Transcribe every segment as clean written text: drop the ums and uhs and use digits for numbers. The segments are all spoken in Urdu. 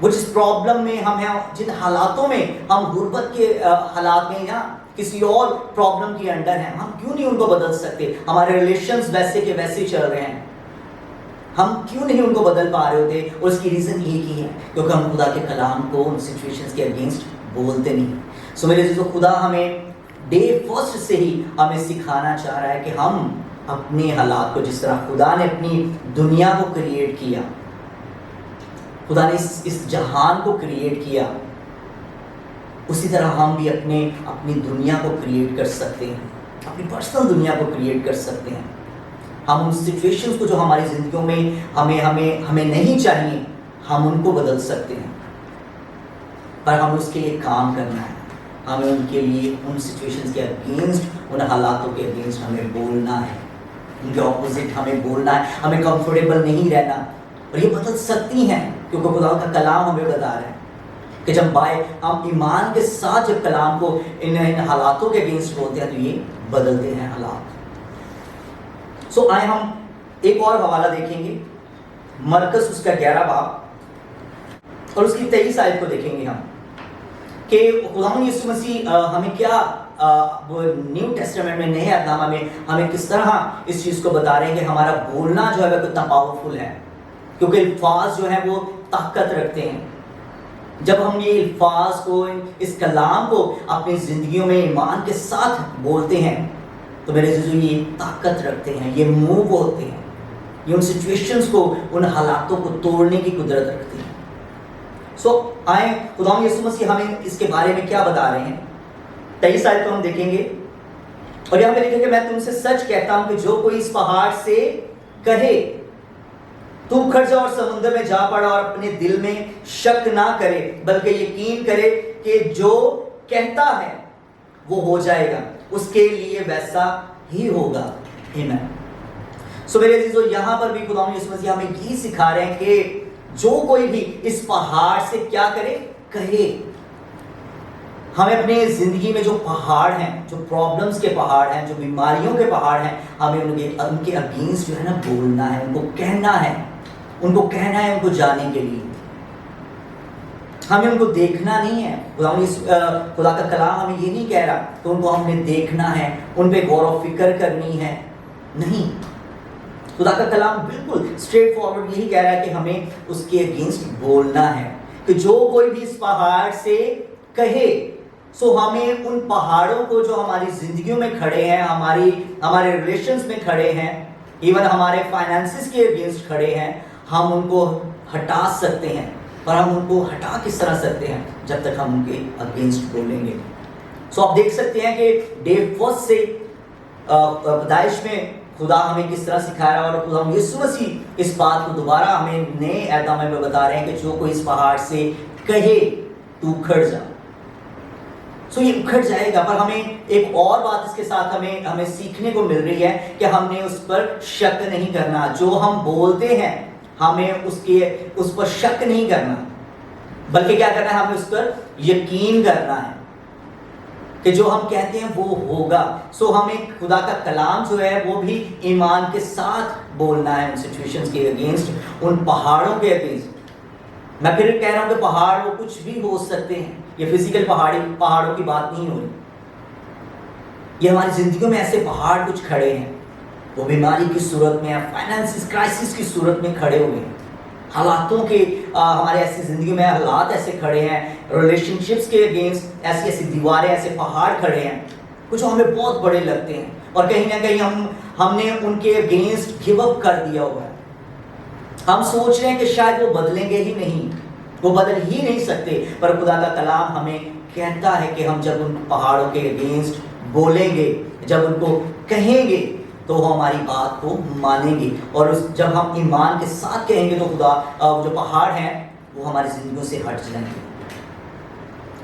وہ جس پرابلم میں ہم ہیں، جن حالاتوں میں ہم غربت کے حالات میں یا کسی اور پرابلم کے انڈر ہیں، ہم کیوں نہیں ان کو بدل سکتے؟ ہمارے ریلیشنز ویسے کے ویسے چل رہے ہیں، ہم کیوں نہیں ان کو بدل پا رہے ہوتے؟ اور اس کی ریزن ایک ہی ہے، کیونکہ ہم خدا کے کلام کو ان سچویشنز کے اگینسٹ بولتے نہیں۔ سو میرے عزیزو، خدا ہمیں ڈے فرسٹ سے ہی ہمیں سکھانا چاہ رہا ہے کہ ہم اپنے حالات کو، جس طرح خدا نے اپنی دنیا کو کریٹ کیا، خدا نے اس جہان کو کریٹ کیا، اسی طرح ہم بھی اپنی دنیا کو کریٹ کر سکتے ہیں، اپنی پرسنل دنیا کو کریٹ کر سکتے ہیں۔ ہم ان سچویشنز کو جو ہماری زندگیوں میں ہمیں نہیں چاہیے، ہم ان کو بدل سکتے ہیں، پر ہم اس کے لیے کام کرنا ہے۔ ہمیں ان کے لیے، ان سچویشنز کے اگینسٹ، ان حالاتوں کے اگینسٹ ہمیں بولنا ہے، ان کے اپوزٹ ہمیں بولنا ہے۔ ہمیں کمفرٹیبل نہیں رہنا، اور یہ بدل سکتی ہیں کیونکہ خدا کا کلام ہمیں بتا رہا ہے کہ جب ہم ایمان کے ساتھ جب کلام کو ان حالاتوں کے اگینسٹ بولتے ہیں تو یہ بدلتے ہیں حالات۔ سو آئے ہم ایک اور حوالہ دیکھیں گے، مرکز اس کا 11 باب اور اس کی 23 آیت کو دیکھیں گے ہم، کہ خداوند یسوع مسیح ہمیں کیا نیو ٹیسٹمنٹ میں، نئے عہد نامہ میں ہمیں کس طرح اس چیز کو بتا رہے ہیں کہ ہمارا بولنا جو ہے وہ کتنا پاورفل ہے، کیونکہ الفاظ جو ہیں وہ طاقت رکھتے ہیں۔ جب ہم یہ الفاظ کو، اس کلام کو اپنی زندگیوں میں ایمان کے ساتھ بولتے ہیں تو میرے عزیزو یہ طاقت رکھتے ہیں، یہ موو ہوتے ہیں، یہ ان سچویشنز کو، ان حالاتوں کو توڑنے کی قدرت رکھتے ہیں۔ سو آئیں خداوند یسوع مسیح ہمیں اس کے بارے میں کیا بتا رہے ہیں۔ 23 آیت کو ہم دیکھیں گے، اور یہاں پہ لکھیں کہ میں تم سے سچ کہتا ہوں کہ جو کوئی اس پہاڑ سے کہے تو اکھڑ جا اور سمندر میں جا پڑا، اور اپنے دل میں شک نہ کرے بلکہ یقین کرے کہ جو کہتا ہے وہ ہو جائے گا، اس کے لیے ویسا ہی ہوگا۔ آمین۔ سو میرے عزیزو، یہاں پر بھی خداوند یسوع مسیح ہمیں یہی سکھا رہے ہیں کہ جو کوئی بھی اس پہاڑ سے کیا کرے، کہے۔ ہمیں اپنے زندگی میں جو پہاڑ ہیں، جو پرابلمز کے پہاڑ ہیں، جو بیماریوں کے پہاڑ ہیں، ہمیں ان کے اگینسٹ جو ہے نا بولنا ہے، ان کو کہنا ہے، ان کو کہنا ہے، ان کو جانے کے لیے۔ ہمیں ان کو دیکھنا نہیں ہے۔ خدا کا کلام ہمیں یہ نہیں کہہ رہا کہ ان کو ہم نے دیکھنا ہے، ان پہ غور و فکر کرنی ہے، نہیں۔ خدا کا کلام بالکل اسٹریٹ فارورڈ یہی کہہ رہا ہے کہ ہمیں اس کے اگینسٹ بولنا ہے، کہ جو کوئی بھی اس پہاڑ سے کہے۔ سو ہمیں ان پہاڑوں کو جو ہماری زندگیوں میں کھڑے ہیں، ہمارے ریلیشنز میں کھڑے ہیں، ایون ہمارے فائنانسز کے اگینسٹ کھڑے ہیں، ہم ان کو ہٹا سکتے ہیں۔ اور ہم ان کو ہٹا کس طرح سکتے ہیں؟ جب تک ہم ان کے اگینسٹ بولیں گے۔ سو آپ دیکھ سکتے ہیں کہ ڈے فرسٹ سے پیدائش میں خدا ہمیں کس طرح سکھا رہا ہے، اور خدا یسوع مسیح اس بات کو دوبارہ ہمیں نئے عہد نامے میں بتا رہے ہیں کہ جو کوئی اس پہاڑ سے کہے تو اکھڑ جا، سو یہ اکھڑ جائے گا۔ پر ہمیں ایک اور بات اس کے ساتھ ہمیں سیکھنے کو مل رہی ہے کہ ہم نے اس پر شک نہیں کرنا۔ جو ہم بولتے ہیں ہمیں اس پر شک نہیں کرنا، بلکہ کیا کرنا ہے؟ ہمیں اس پر یقین کرنا ہے کہ جو ہم کہتے ہیں وہ ہوگا۔ سو ہمیں خدا کا کلام جو ہے وہ بھی ایمان کے ساتھ بولنا ہے، ان سچویشنز کے اگینسٹ، ان پہاڑوں کے اگینسٹ۔ میں پھر کہہ رہا ہوں کہ پہاڑ وہ کچھ بھی ہو سکتے ہیں، یہ فزیکل پہاڑوں کی بات نہیں ہو رہی، یہ ہماری زندگیوں میں ایسے پہاڑ کچھ کھڑے ہیں، وہ بیماری کی صورت میں، فائنانس کرائسس کی صورت میں کھڑے ہوئے ہیں، حالاتوں کے ہمارے ایسی زندگی میں حالات ایسے کھڑے ہیں، ریلیشن شپس کے اگینسٹ ایسی دیواریں، ایسے پہاڑ کھڑے ہیں، کچھ ہمیں بہت بڑے لگتے ہیں، اور کہیں نہ کہیں ہم نے ان کے اگینسٹ گیو اپ کر دیا ہوا ہے۔ ہم سوچ رہے ہیں کہ شاید وہ بدلیں گے ہی نہیں، وہ بدل ہی نہیں سکتے، پر خدا کا کلام ہمیں کہتا ہے کہ ہم جب ان پہاڑوں کے اگینسٹ بولیں گے، جب ان کو کہیں گے تو وہ ہماری بات کو مانیں گے، اور جب ہم ایمان کے ساتھ کہیں گے تو خدا جو پہاڑ ہیں وہ ہماری زندگیوں سے ہٹ جائیں گے۔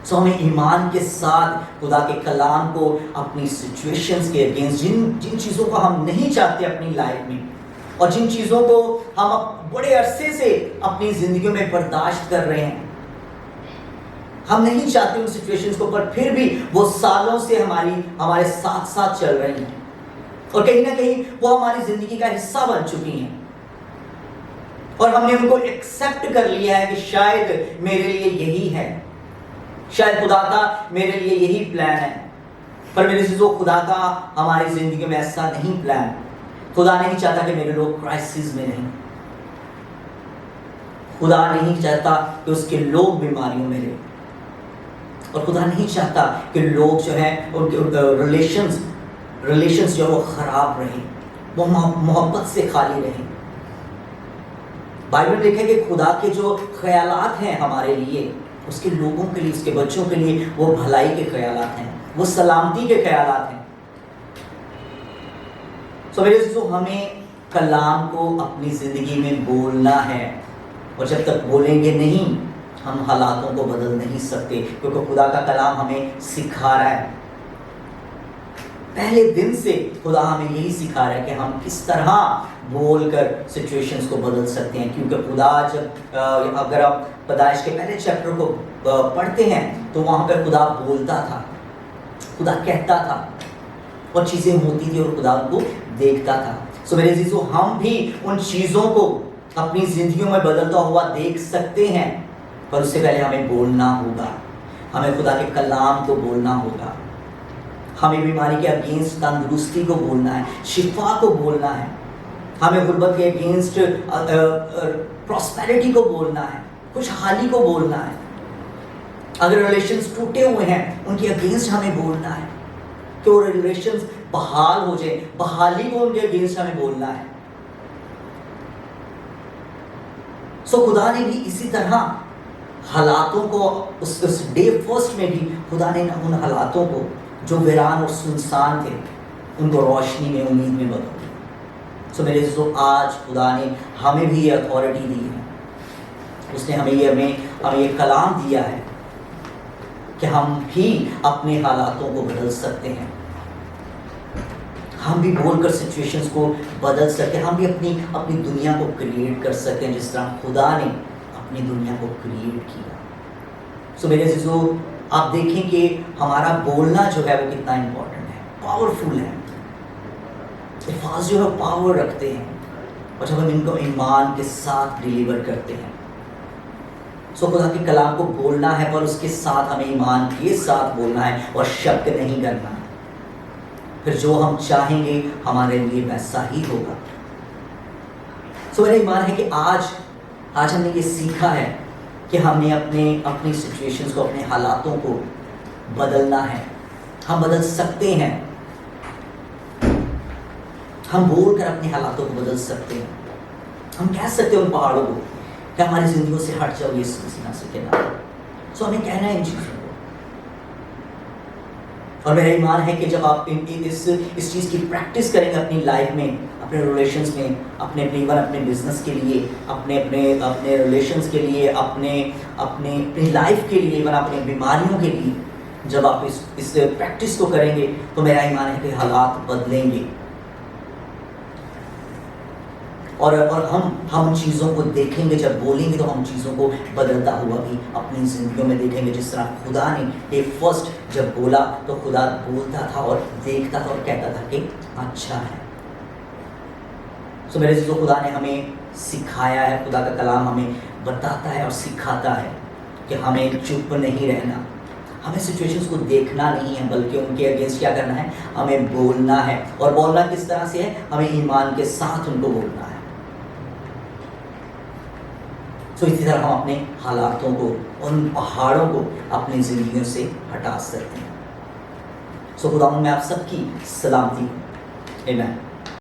سو ہمیں ایمان کے ساتھ خدا کے کلام کو اپنی سچویشنز کے اگینسٹ، جن چیزوں کو ہم نہیں چاہتے اپنی لائف میں، اور جن چیزوں کو ہم بڑے عرصے سے اپنی زندگیوں میں برداشت کر رہے ہیں، ہم نہیں چاہتے ان سچویشنز کو، پر پھر بھی وہ سالوں سے ہمارے ساتھ ساتھ چل رہی ہیں، اور کہیں نہ کہیں وہ ہماری زندگی کا حصہ بن چکی ہیں، اور ہم نے ان کو ایکسیپٹ کر لیا ہے کہ شاید میرے لیے یہی ہے، شاید خدا کا میرے لیے یہی پلان ہے۔ پر میرے عزیزو، خدا کا ہماری زندگی میں ایسا نہیں پلان۔ خدا نہیں چاہتا کہ میرے لوگ کرائسس میں رہیں، خدا نہیں چاہتا کہ اس کے لوگ بیماریوں میں رہیں، اور خدا نہیں چاہتا کہ لوگ جو ہیں ان کے ریلیشنز جو وہ خراب رہیں، وہ محبت سے خالی رہیں۔ بائبل میں دیکھیں کہ خدا کے جو خیالات ہیں ہمارے لیے، اس کے لوگوں کے لیے، اس کے بچوں کے لیے، وہ بھلائی کے خیالات ہیں، وہ سلامتی کے خیالات ہیں۔ سو میرے دوستو، ہمیں کلام کو اپنی زندگی میں بولنا ہے، اور جب تک بولیں گے نہیں ہم حالاتوں کو بدل نہیں سکتے، کیونکہ خدا کا کلام ہمیں سکھا رہا ہے۔ پہلے دن سے خدا ہمیں یہی سکھا رہا ہے کہ ہم کس طرح بول کر سچویشنز کو بدل سکتے ہیں، کیونکہ خدا جب اگر آپ پیدائش کے پہلے چیپٹر کو پڑھتے ہیں تو وہاں پہ خدا بولتا تھا، خدا کہتا تھا، اور چیزیں ہوتی تھی، اور خدا ان کو دیکھتا تھا۔ سو میرے عزیزو، ہم بھی ان چیزوں کو اپنی زندگیوں میں بدلتا ہوا دیکھ سکتے ہیں، پر اس سے پہلے ہمیں بولنا ہوگا، ہمیں خدا کے کلام کو بولنا ہوگا، ہمیں بیماری کے اگینسٹ تندرستی کو بولنا ہے، شفا کو بولنا ہے، ہمیں غربت کے اگینسٹ پراسپیرٹی کو بولنا ہے، خوشحالی کو بولنا ہے۔ اگر ریلیشنز ٹوٹے ہوئے ہیں ان کے اگینسٹ ہمیں بولنا ہے کہ وہ ریلیشنز بحال ہو جائے، بحالی کو ان کے اگینسٹ ہمیں بولنا ہے۔ سو خدا نے بھی اسی طرح حالاتوں کو اس ڈے فرسٹ میں بھی خدا نے ان حالاتوں کو جو ویران اور سنسان تھے ان کو روشنی میں، امید میں بدل دیا۔ سو میرے دوستو، آج خدا نے ہمیں بھی یہ اتھارٹی دی ہے، اس نے ہمیں یہ کلام دیا ہے کہ ہم بھی اپنے حالاتوں کو بدل سکتے ہیں، ہم بھی بول کر سچویشنز کو بدل سکتے ہیں، ہم بھی اپنی دنیا کو کریٹ کر سکتے ہیں جس طرح خدا نے اپنی دنیا کو کریٹ کیا۔ سو میرے عزیزو، آپ دیکھیں کہ ہمارا بولنا جو ہے وہ کتنا امپورٹنٹ ہے، پاورفل ہے۔ الفاظ جو ہے پاور رکھتے ہیں، اور جب ہم ان کو ایمان کے ساتھ ڈیلیور کرتے ہیں، سو خدا کے کلام کو بولنا ہے، پر اس کے ساتھ ہمیں ایمان کے ساتھ بولنا ہے اور شک نہیں کرنا ہے، پھر جو ہم چاہیں گے ہمارے لیے ویسا ہی ہوگا۔ سو میرا ایمان ہے کہ آج ہم نے یہ سیکھا ہے کہ ہم نے اپنی سچویشنز کو، اپنے حالاتوں کو بدلنا ہے، ہم بدل سکتے ہیں، ہم بول کر اپنے حالاتوں کو بدل سکتے ہیں، ہم کہہ سکتے ہیں ان پہاڑوں کو کہ ہماری زندگیوں سے ہٹ جاؤ، یہ سلسلہ سے کہنا۔ سو ہمیں کہنا ہے ان چیزوں کو، اور میرا ایمان ہے کہ جب آپ اس چیز کی پریکٹس کریں گے اپنی لائف میں، اپنے ریلیشنز میں، اپنے بزنس کے لیے، اپنے ریلیشنز کے لیے، اپنی لائف کے لیے، ایون اپنی بیماریوں کے لیے، جب آپ اس پریکٹس کو کریں گے تو میرا ایمان ہے کہ حالات بدلیں گے، اور ہم چیزوں کو دیکھیں گے، جب بولیں گے تو ہم چیزوں کو بدلتا ہوا بھی اپنی زندگیوں میں دیکھیں گے، جس طرح خدا نے ڈے فرسٹ جب بولا تو خدا بولتا تھا اور دیکھتا تھا اور کہتا تھا کہ اچھا ہے۔ سو میرے عزیزو، خدا نے ہمیں سکھایا ہے، خدا کا کلام ہمیں بتاتا ہے اور سکھاتا ہے کہ ہمیں چپ نہیں رہنا، ہمیں سچویشنز کو دیکھنا نہیں ہے، بلکہ ان کے اگینسٹ کیا کرنا ہے، ہمیں بولنا ہے، اور بولنا کس طرح سے ہے، ہمیں ایمان کے ساتھ ان کو بولنا ہے۔ تو اسی طرح ہم اپنے حالاتوں کو، ان پہاڑوں کو اپنی زندگیوں سے ہٹا سکتے ہیں۔ سو خدا میں آپ سب کی سلامتی، آمین۔